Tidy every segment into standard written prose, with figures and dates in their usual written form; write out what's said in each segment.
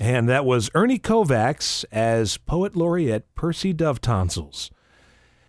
And that was Ernie Kovacs as Poet Laureate Percy Dovetonsils.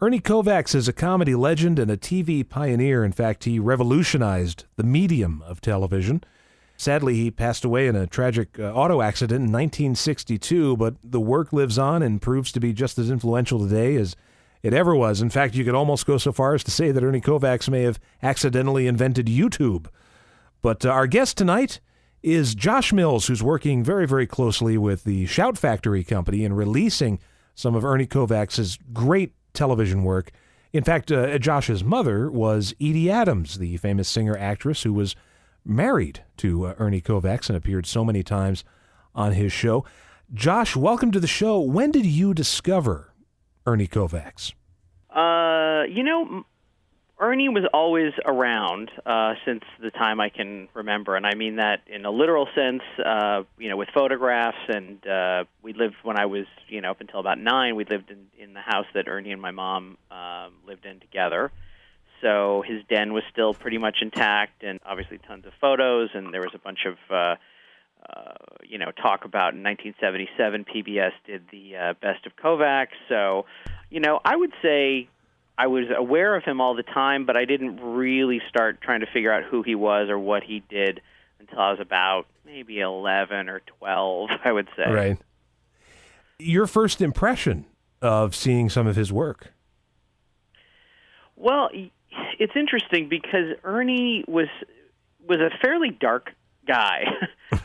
Ernie Kovacs is a comedy legend and a TV pioneer. In fact, he revolutionized the medium of television. Sadly, he passed away in a tragic auto accident in 1962, but the work lives on and proves to be just as influential today as it ever was. In fact, you could almost go so far as to say that Ernie Kovacs may have accidentally invented YouTube. But our guest tonight is Josh Mills, who's working very, very closely with the Shout Factory company in releasing some of Ernie Kovacs' great television work. In fact, Josh's mother was Edie Adams, the famous singer-actress who was married to Ernie Kovacs and appeared so many times on his show. Josh, welcome to the show. When did you discover Ernie Kovacs? Ernie was always around since the time I can remember, and I mean that in a literal sense, with photographs, and we lived when I was, up until about 9, we lived in the house that Ernie and my mom lived in together. So his den was still pretty much intact, and obviously tons of photos, and there was a bunch of, talk about in 1977, PBS did the Best of Kovacs. So, I would say I was aware of him all the time, but I didn't really start trying to figure out who he was or what he did until I was about maybe 11 or 12, I would say. Right. Your first impression of seeing some of his work? Well, it's interesting because Ernie was a fairly dark guy.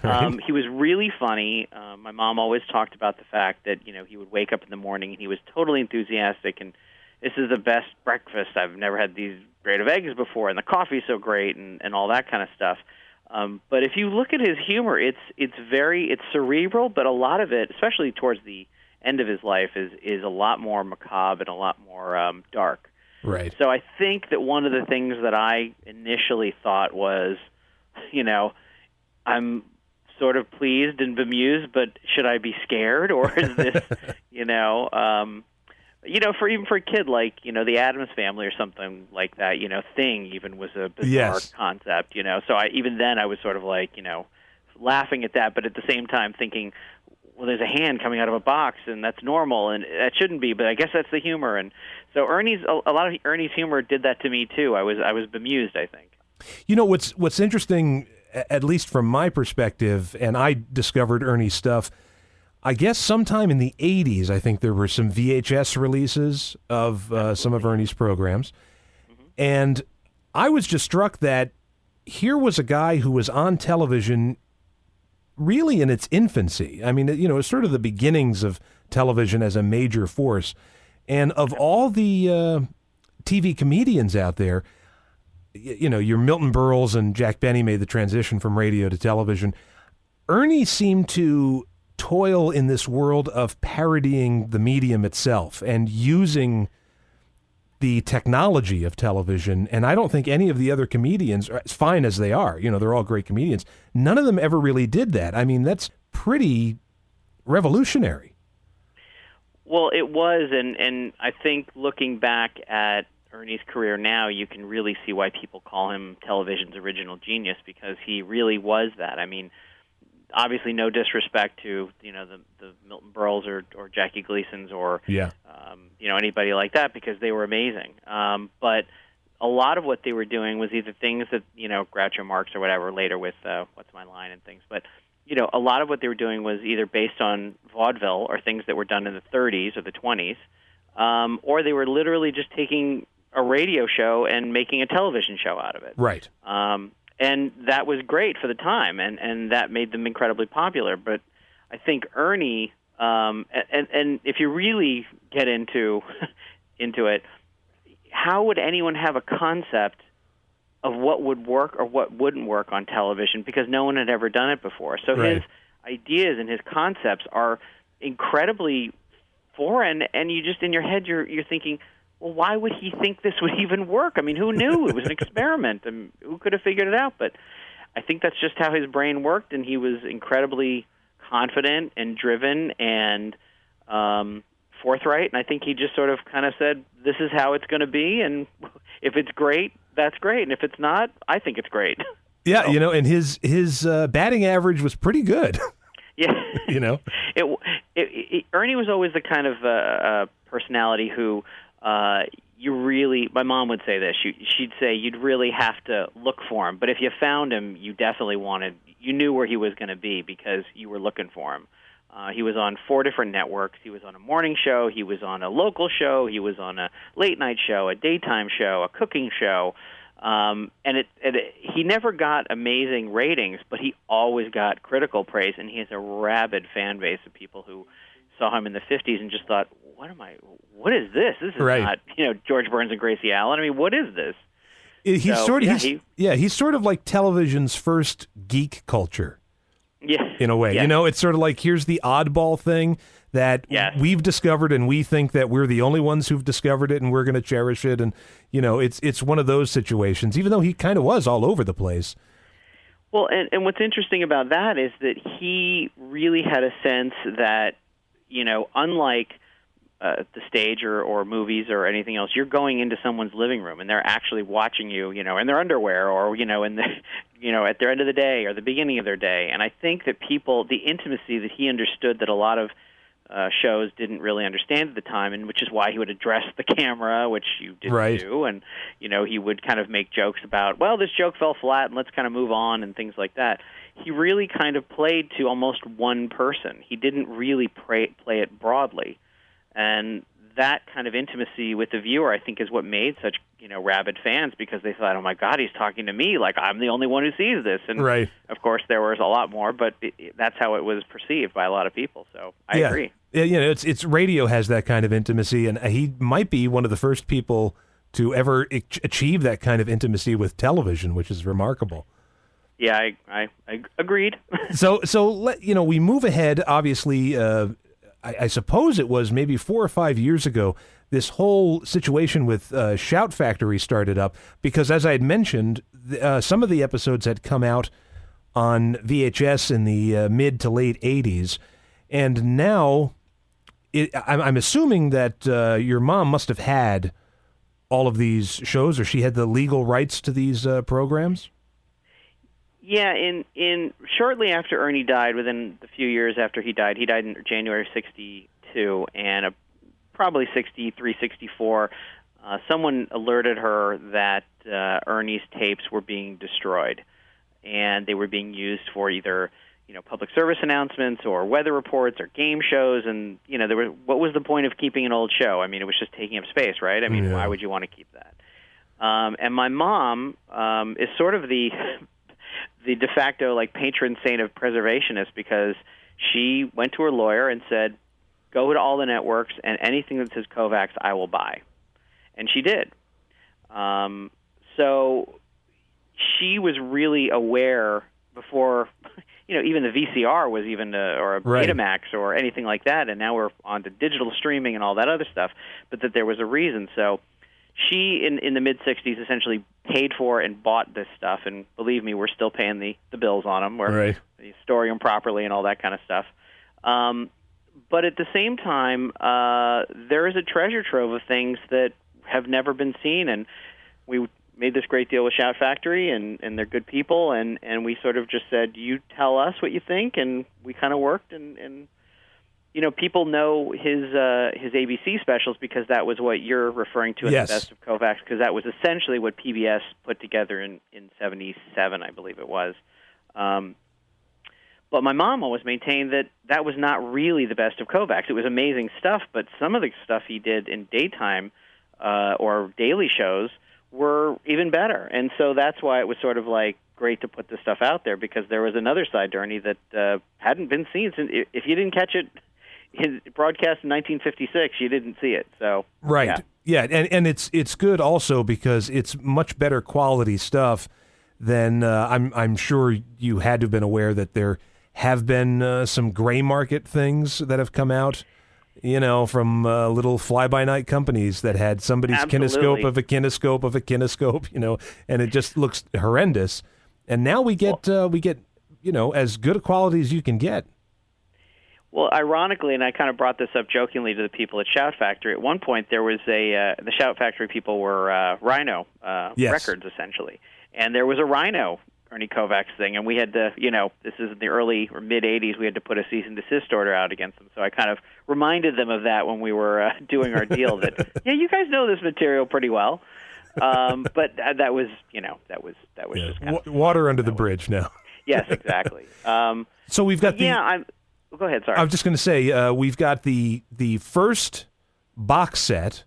Right. He was really funny. My mom always talked about the fact that, he would wake up in the morning and he was totally enthusiastic and this is the best breakfast. I've never had these great of eggs before, and the coffee's so great, and all that kind of stuff. But if you look at his humor, it's cerebral, but a lot of it, especially towards the end of his life, is a lot more macabre and a lot more dark. Right. So I think that one of the things that I initially thought was, I'm sort of pleased and bemused, but should I be scared, or is this, for a kid like, the Adams Family or something like that, Thing even was a bizarre concept, So even then I was sort of like, laughing at that, but at the same time thinking, well, there's a hand coming out of a box, and that's normal, and that shouldn't be, but I guess that's the humor. And so a lot of Ernie's humor did that to me too. I was bemused, I think. What's interesting, at least from my perspective, and I discovered Ernie's stuff, I guess sometime in the 80s, I think there were some VHS releases of some of Ernie's programs. Mm-hmm. And I was just struck that here was a guy who was on television really in its infancy. I mean, it was sort of the beginnings of television as a major force. And of all the TV comedians out there, your Milton Berles and Jack Benny made the transition from radio to television. Ernie seemed to toil in this world of parodying the medium itself and using the technology of television. And I don't think any of the other comedians, as fine as they are, they're all great comedians, none of them ever really did that. I mean, that's pretty revolutionary. Well, it was, and I think looking back at Ernie's career now, you can really see why people call him television's original genius, because he really was that. I mean, obviously, no disrespect to the Milton Berles or Jackie Gleasons or anybody like that, because they were amazing. But a lot of what they were doing was either things that Groucho Marx or whatever later with What's My Line and things. But a lot of what they were doing was either based on vaudeville or things that were done in the 30s or the 20s, or they were literally just taking a radio show and making a television show out of it. Right. And that was great for the time, and that made them incredibly popular. But I think Ernie, and if you really get into it, how would anyone have a concept of what would work or what wouldn't work on television? Because no one had ever done it before. So right. His ideas and his concepts are incredibly foreign, and you just in your head you're thinking, well, why would he think this would even work? I mean, who knew? It was an experiment, and who could have figured it out? But I think that's just how his brain worked, and he was incredibly confident and driven and forthright. And I think he just sort of kind of said, this is how it's going to be, and if it's great, that's great. And if it's not, I think it's great. Yeah, and his batting average was pretty good. Yeah. You know? Ernie was always the kind of personality who my mom would say this, she'd say you'd really have to look for him, but if you found him, you definitely you knew where he was going to be because you were looking for him. He was on 4 different networks. He was on a morning show. He was on a local show. He was on a late-night show, a daytime show, a cooking show. He never got amazing ratings, but he always got critical praise, and he has a rabid fan base of people who saw him in the 50s and just thought, what is this? This is not, George Burns and Gracie Allen. I mean, what is this? He's sort of like television's first geek culture. Yeah. In a way. Yeah. It's sort of like, here's the oddball thing that we've discovered, and we think that we're the only ones who've discovered it, and we're going to cherish it. And, it's one of those situations, even though he kind of was all over the place. Well, and what's interesting about that is that he really had a sense that, unlike the stage or movies or anything else, you're going into someone's living room and they're actually watching you, in their underwear or, in the, at their end of the day or the beginning of their day. And I think that the intimacy that he understood that a lot of shows didn't really understand at the time, and which is why he would address the camera, which you didn't do. And, he would kind of make jokes about, well, this joke fell flat and let's kind of move on and things like that. He really kind of played to almost one person. He didn't really play it broadly. And that kind of intimacy with the viewer, I think, is what made such, rabid fans, because they thought, oh, my God, he's talking to me like I'm the only one who sees this. And, of course, there was a lot more, but that's how it was perceived by a lot of people. So I agree. Yeah, it's radio has that kind of intimacy, and he might be one of the first people to ever achieve that kind of intimacy with television, which is remarkable. Yeah, I agreed. So we move ahead, obviously. I suppose it was maybe 4 or 5 years ago, this whole situation with Shout Factory started up, because as I had mentioned, some of the episodes had come out on VHS in the mid to late 80s, and now I'm assuming that your mom must have had all of these shows, or she had the legal rights to these programs? Yeah, in shortly after Ernie died, within a few years after he died in January of 1962, and probably 1963, 1964, someone alerted her that Ernie's tapes were being destroyed, and they were being used for either public service announcements or weather reports or game shows, and what was the point of keeping an old show? I mean, it was just taking up space, right? I mean, why would you want to keep that? And my mom is sort of the de facto patron saint of preservationists, because she went to her lawyer and said, go to all the networks and anything that says Kovacs I will buy. And she did. So she was really aware before, even the VCR was or a Betamax or anything like that, and now we're on to digital streaming and all that other stuff, but that there was a reason. So she, in the mid-'60s, essentially paid for and bought this stuff, and believe me, we're still paying the bills on them. We're storing them properly and all that kind of stuff. But at the same time, there is a treasure trove of things that have never been seen, and we made this great deal with Shout Factory, and they're good people, and we sort of just said, you tell us what you think, and we kind of worked, and people know his ABC specials because that was what you're referring to as the best of Kovacs, because that was essentially what PBS put together in 1977, I believe it was. But my mom always maintained that was not really the best of Kovacs. It was amazing stuff, but some of the stuff he did in daytime or daily shows were even better. And so that's why it was sort of great to put this stuff out there, because there was another side to Ernie that hadn't been seen. If you didn't catch it, his broadcast in 1956, you didn't see it. So and it's good also because it's much better quality stuff than I'm sure you had to have been aware that there have been some gray market things that have come out, from little fly-by-night companies that had somebody's kinescope of a kinescope of a kinescope, and it just looks horrendous. And now we get as good a quality as you can get. Well, ironically, and I kind of brought this up jokingly to the people at Shout Factory, at one point there was the Shout Factory people were Rhino Records, essentially. And there was a Rhino Ernie Kovacs thing, and we had to, this is in the early or mid-'80s, we had to put a cease and desist order out against them. So I kind of reminded them of that when we were doing our deal, that, yeah, you guys know this material pretty well. But that was, just kind of... Water under the bridge now. Yes, exactly. So we've got Go ahead, sorry. I was just going to say, we've got the first box set,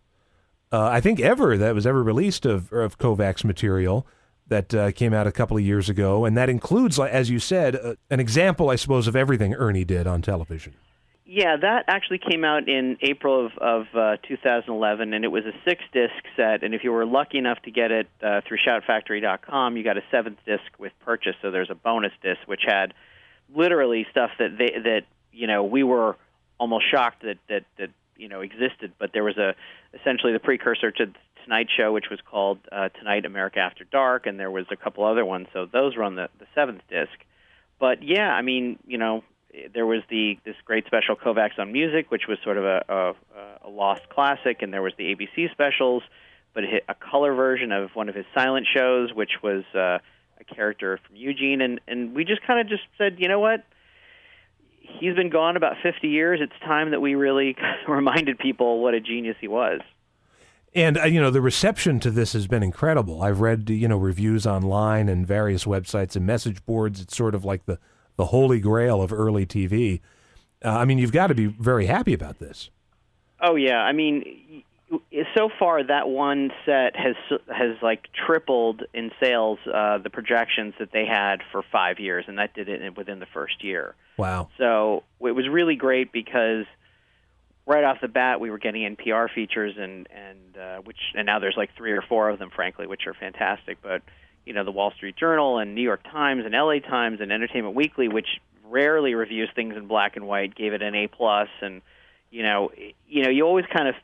I think that was ever released of Kovacs material that came out a couple of years ago, and that includes, as you said, an example, I suppose, of everything Ernie did on television. Yeah, that actually came out in April of 2011, and it was a 6-disc set, and if you were lucky enough to get it through shoutfactory.com, you got a 7th disc with purchase, so there's a bonus disc, which had literally stuff that we were almost shocked that existed, but there was essentially the precursor to Tonight Show, which was called Tonight America After Dark, and there was a couple other ones, so those were on the 7th disc. But yeah, I mean, there was this great special Kovacs on Music, which was sort of a lost classic, and there was the ABC specials, but it hit a color version of one of his silent shows, which was a character from Eugene, and we just kind of just said, you know what? He's been gone about 50 years. It's time that we really reminded people what a genius he was. And, the reception to this has been incredible. I've read, reviews online and various websites and message boards. It's sort of like the holy grail of early TV. You've got to be very happy about this. Oh, yeah. I mean, so far that one set has like tripled in sales the projections that they had for 5 years, and that did it within the first year. Wow. So it was really great because right off the bat, we were getting NPR features, and now there's like 3 or 4 of them, frankly, which are fantastic. But the Wall Street Journal and New York Times and LA Times and Entertainment Weekly, which rarely reviews things in black and white, gave it an A+. And you always kind of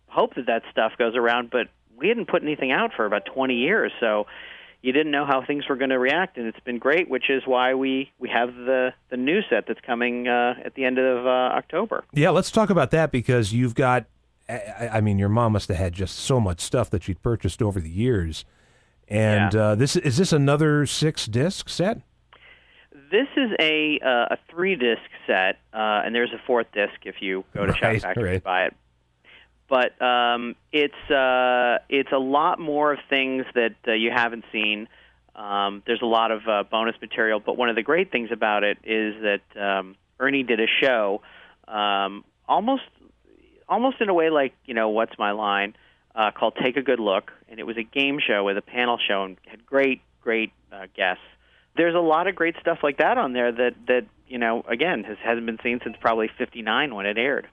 hope that stuff goes around, but we hadn't put anything out for about 20 years, so you didn't know how things were going to react, and it's been great, which is why we have the new set that's coming at the end of October. Yeah, let's talk about that, because you've got, your mom must have had just so much stuff that she'd purchased over the years, and is this another 6-disc set? This is a 3-disc set, and there's a 4th disc if you go to Shout Factory to buy it. But it's a lot more of things that you haven't seen. There's a lot of bonus material, but one of the great things about it is that Ernie did a show, almost in a way like What's My Line, called Take a Good Look, and it was a game show with a panel show and had great guests. There's a lot of great stuff like that on there that again hasn't been seen since probably '59 when it aired.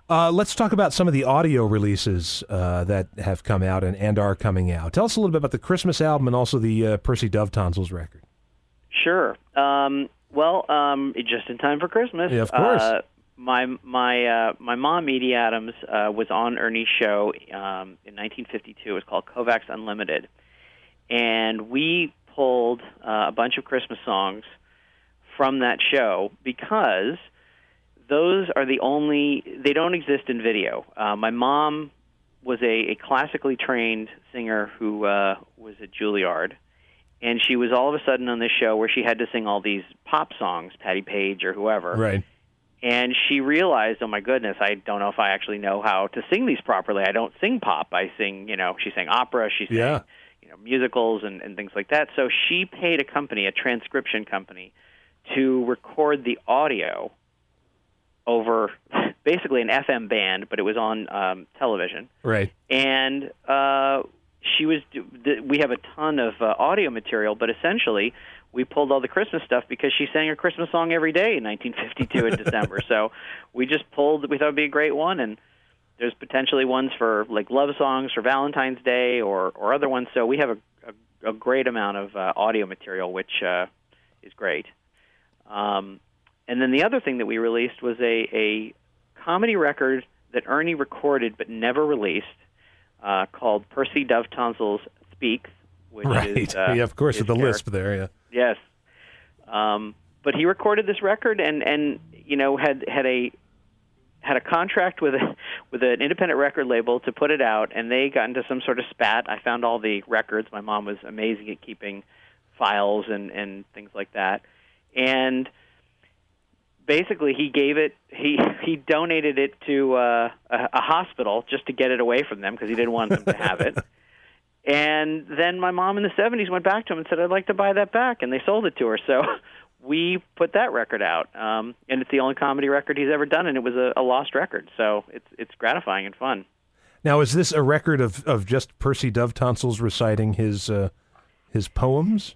Let's talk about some of the audio releases that have come out and are coming out. Tell us a little bit about the Christmas album and also the Percy Dovetonsils record. Sure. Just in time for Christmas. Yeah, of course. My mom, Edie Adams, was on Ernie's show in 1952. It was called Kovacs Unlimited. And we pulled a bunch of Christmas songs from that show because those are they don't exist in video. My mom was a classically trained singer who was at Juilliard, and she was all of a sudden on this show where she had to sing all these pop songs, Patti Page or whoever. Right. And she realized, oh my goodness, I don't know if I actually know how to sing these properly. I don't sing pop. I sing, she sang opera, she sang, musicals and things like that. So she paid a transcription company, to record the audio over basically an FM band, but it was on television. Right. And we have a ton of audio material, but essentially we pulled all the Christmas stuff because she sang a Christmas song every day in 1952 in December. So we just we thought it'd be a great one, and there's potentially ones for like love songs for Valentine's Day or other ones. So we have a great amount of audio material, which is great. And then the other thing that we released was a comedy record that Ernie recorded but never released, called Percy Dovetonsils Speaks, which is of course, with the lisp there, yeah. Yes, but he recorded this record and had a contract with an independent record label to put it out, and they got into some sort of spat. I found all the records. My mom was amazing at keeping files and things like that. And basically, he donated it to a hospital just to get it away from them because he didn't want them to have it. And then my mom in the 70s went back to him and said, I'd like to buy that back, and they sold it to her. So we put that record out, and it's the only comedy record he's ever done, and it was a lost record. So it's gratifying and fun. Now, is this a record of just Percy Dovetonsils reciting his poems?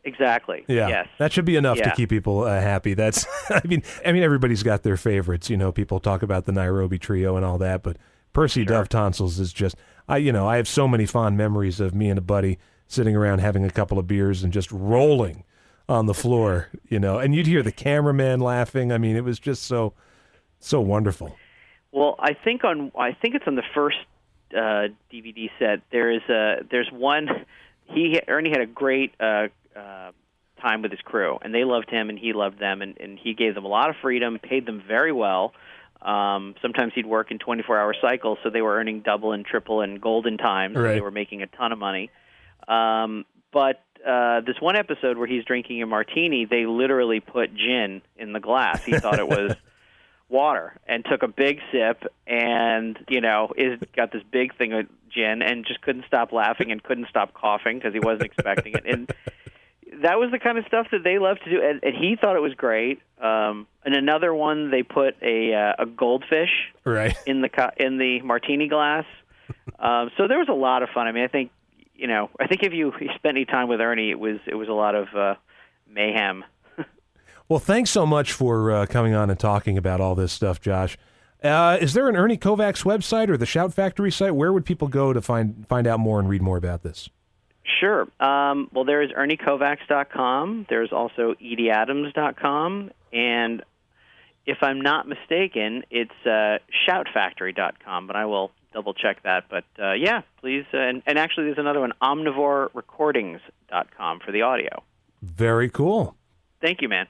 Exactly. Yeah. Yes. That should be enough to keep people happy. That's. I mean, everybody's got their favorites. People talk about the Nairobi Trio and all that, but Percy Dovetonsils is just. I have so many fond memories of me and a buddy sitting around having a couple of beers and just rolling on the floor. And you'd hear the cameraman laughing. I mean, it was just so wonderful. Well, I think it's on the first DVD set. There's one. Ernie had a great time with his crew, and they loved him, and he loved them, and he gave them a lot of freedom, paid them very well. Sometimes he'd work in 24-hour cycles, so they were earning double and triple and golden times. Right. So they were making a ton of money. But this one episode where he's drinking a martini, they literally put gin in the glass. He thought it was water and took a big sip and, got this big thing of gin and just couldn't stop laughing and couldn't stop coughing because he wasn't expecting it. And that was the kind of stuff that they loved to do, and he thought it was great. And another one, they put a goldfish in the martini glass. So there was a lot of fun. I mean, I think if you spent any time with Ernie, it was a lot of mayhem. Well, thanks so much for coming on and talking about all this stuff, Josh. Is there an Ernie Kovacs website or the Shout Factory site? Where would people go to find out more and read more about this? Sure. Well, there is ErnieKovacs.com. There's also EdieAdams.com. And if I'm not mistaken, it's ShoutFactory.com, but I will double-check that. But, please. And actually, there's another one, OmnivoreRecordings.com for the audio. Very cool. Thank you, man.